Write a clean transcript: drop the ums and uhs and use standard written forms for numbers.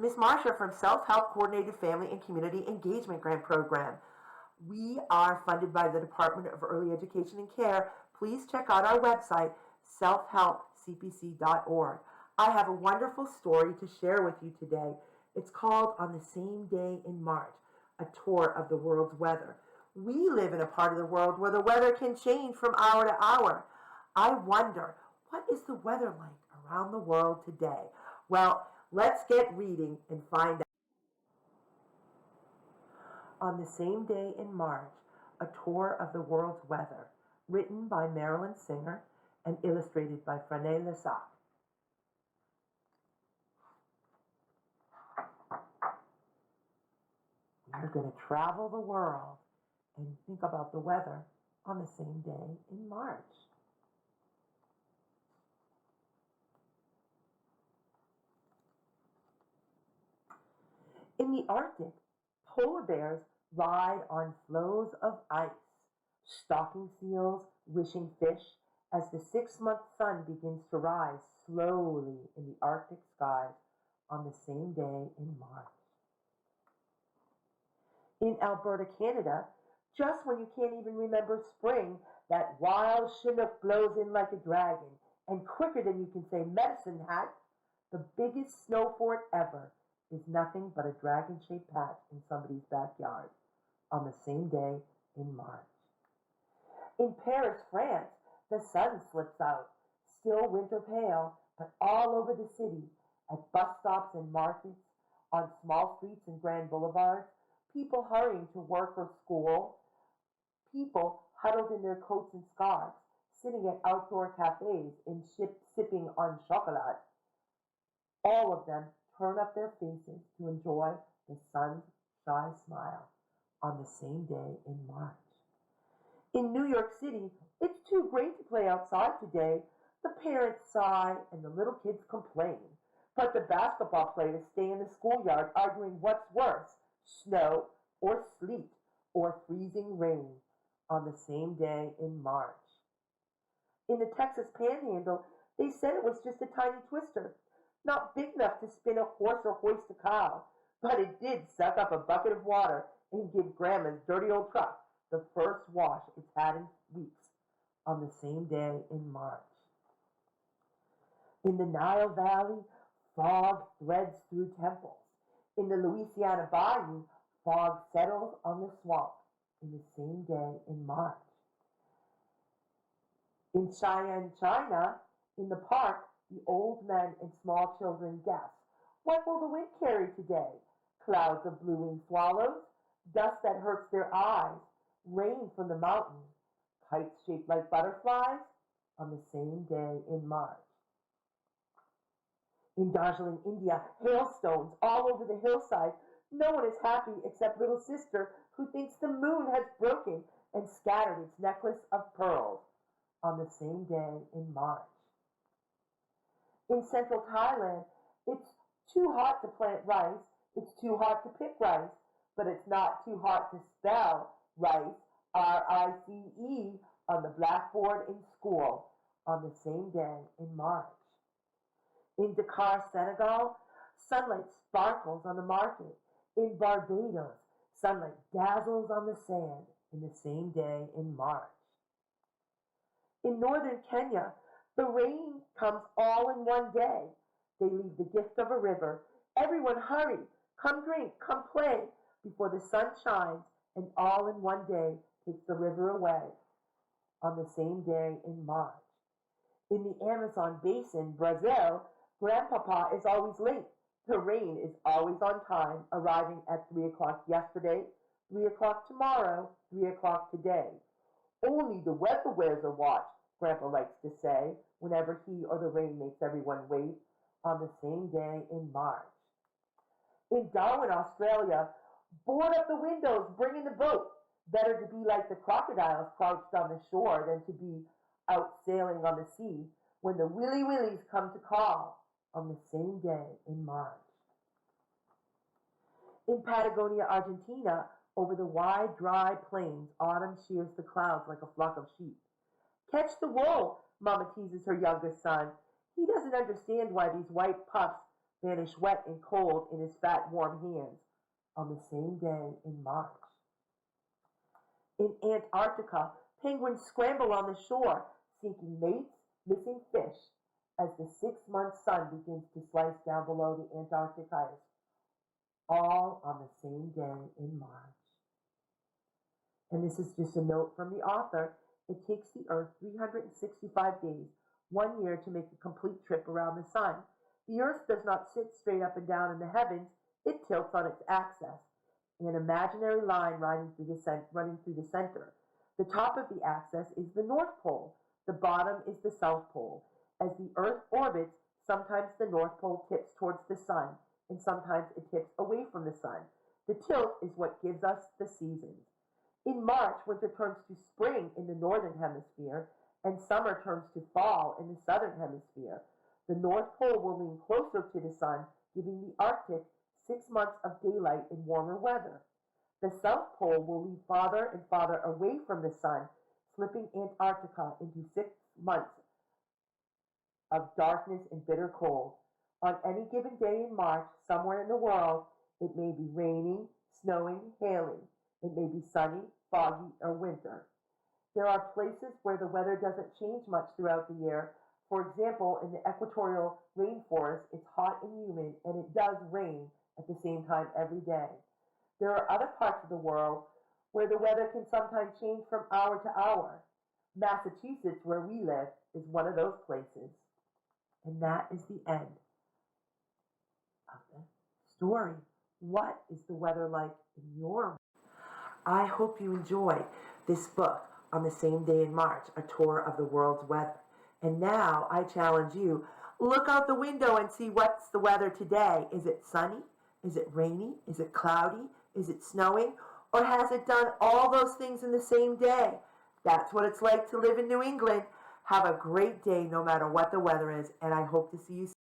Miss Marsha from Self-Help Coordinated Family and Community Engagement Grant Program. We are funded by the Department of Early Education and Care. Please check out our website, selfhelpcpc.org. I have a wonderful story to share with you today. It's called On the Same Day in March, a tour of the world's weather. We live in a part of the world where the weather can change from hour to hour. I wonder, what is the weather like around the world today? Well, let's get reading and find out. On the Same Day in March, a tour of the world's weather, written by Marilyn Singer and illustrated by Frané Lesac. We're going to travel the world and think about the weather on the same day in March. In the Arctic, polar bears ride on floes of ice, stalking seals, wishing fish, as the 6-month sun begins to rise slowly in the Arctic skies on the same day in March. In Alberta, Canada, just when you can't even remember spring, that wild Chinook blows in like a dragon, and quicker than you can say medicine hat, the biggest snow fort ever is nothing but a dragon-shaped patch in somebody's backyard on the same day in March. In Paris, France, the sun slips out, still winter pale, but all over the city, at bus stops and markets, on small streets and grand boulevards, people hurrying to work or school, people huddled in their coats and scarves, sitting at outdoor cafes and sipping on chocolat. All of them turn up their faces to enjoy the sun's shy smile on the same day in March. In New York City, it's too great to play outside today. The parents sigh and the little kids complain. But the basketball players stay in the schoolyard arguing what's worse, snow or sleet or freezing rain on the same day in March. In the Texas Panhandle, they said it was just a tiny twister, not big enough to spin a horse or hoist a cow, but it did suck up a bucket of water and give Grandma's dirty old truck the first wash it's had in weeks on the same day in March. In the Nile Valley, fog threads through temples. In the Louisiana Bayou, fog settles on the swamp in the same day in March. In Cheyenne, China, in the park, the old men and small children guess. What will the wind carry today? Clouds of blue-winged swallows, dust that hurts their eyes, rain from the mountains, kites shaped like butterflies on the same day in March. In Darjeeling, India, hailstones all over the hillside. No one is happy except little sister, who thinks the moon has broken and scattered its necklace of pearls on the same day in March. In central Thailand, it's too hot to plant rice, it's too hot to pick rice, but it's not too hot to spell rice, R-I-C-E, on the blackboard in school on the same day in March. In Dakar, Senegal, sunlight sparkles on the market. In Barbados, sunlight dazzles on the sand in the same day in March. In northern Kenya, the rain comes all in one day. They leave the gift of a river. Everyone hurry, come drink, come play, before the sun shines and all in one day takes the river away on the same day in March. In the Amazon basin, Brazil, Grandpapa is always late. The rain is always on time, arriving at 3 o'clock yesterday, 3 o'clock tomorrow, 3 o'clock today. Only the weather wears a watch, Grandpa likes to say, whenever he or the rain makes everyone wait on the same day in March. In Darwin, Australia, board up the windows, bring in the boat. Better to be like the crocodiles crouched on the shore than to be out sailing on the sea when the willy willies come to call on the same day in March. In Patagonia, Argentina, over the wide, dry plains, autumn shears the clouds like a flock of sheep. Catch the wool, Mama teases her youngest son. He doesn't understand why these white puffs vanish wet and cold in his fat, warm hands on the same day in March. In Antarctica, penguins scramble on the shore, seeking mates, missing fish, as the 6-month sun begins to slice down below the Antarctic ice, all on the same day in March. And this is just a note from the author. It takes the Earth 365 days, 1 year, to make a complete trip around the sun. The Earth does not sit straight up and down in the heavens. It tilts on its axis, an imaginary line running through the center. The top of the axis is the North Pole. The bottom is the South Pole. As the Earth orbits, sometimes the North Pole tips towards the sun, and sometimes it tips away from the sun. The tilt is what gives us the seasons. In March, winter turns to spring in the northern hemisphere, and summer turns to fall in the southern hemisphere. The North Pole will lean closer to the sun, giving the Arctic 6 months of daylight in warmer weather. The South Pole will lean farther and farther away from the sun, slipping Antarctica into 6 months of darkness and bitter cold. On any given day in March, somewhere in the world, it may be raining, snowing, hailing. It may be sunny, foggy, or winter. There are places where the weather doesn't change much throughout the year. For example, in the equatorial rainforest, it's hot and humid, and it does rain at the same time every day. There are other parts of the world where the weather can sometimes change from hour to hour. Massachusetts, where we live, is one of those places. And that is the end of the story. What is the weather like in your? I hope you enjoy this book, On the Same Day in March, a tour of the world's weather. And now I challenge you, look out the window and see what's the weather today. Is it sunny? Is it rainy? Is it cloudy? Is it snowing? Or has it done all those things in the same day? That's what it's like to live in New England. Have a great day no matter what the weather is, and I hope to see you soon.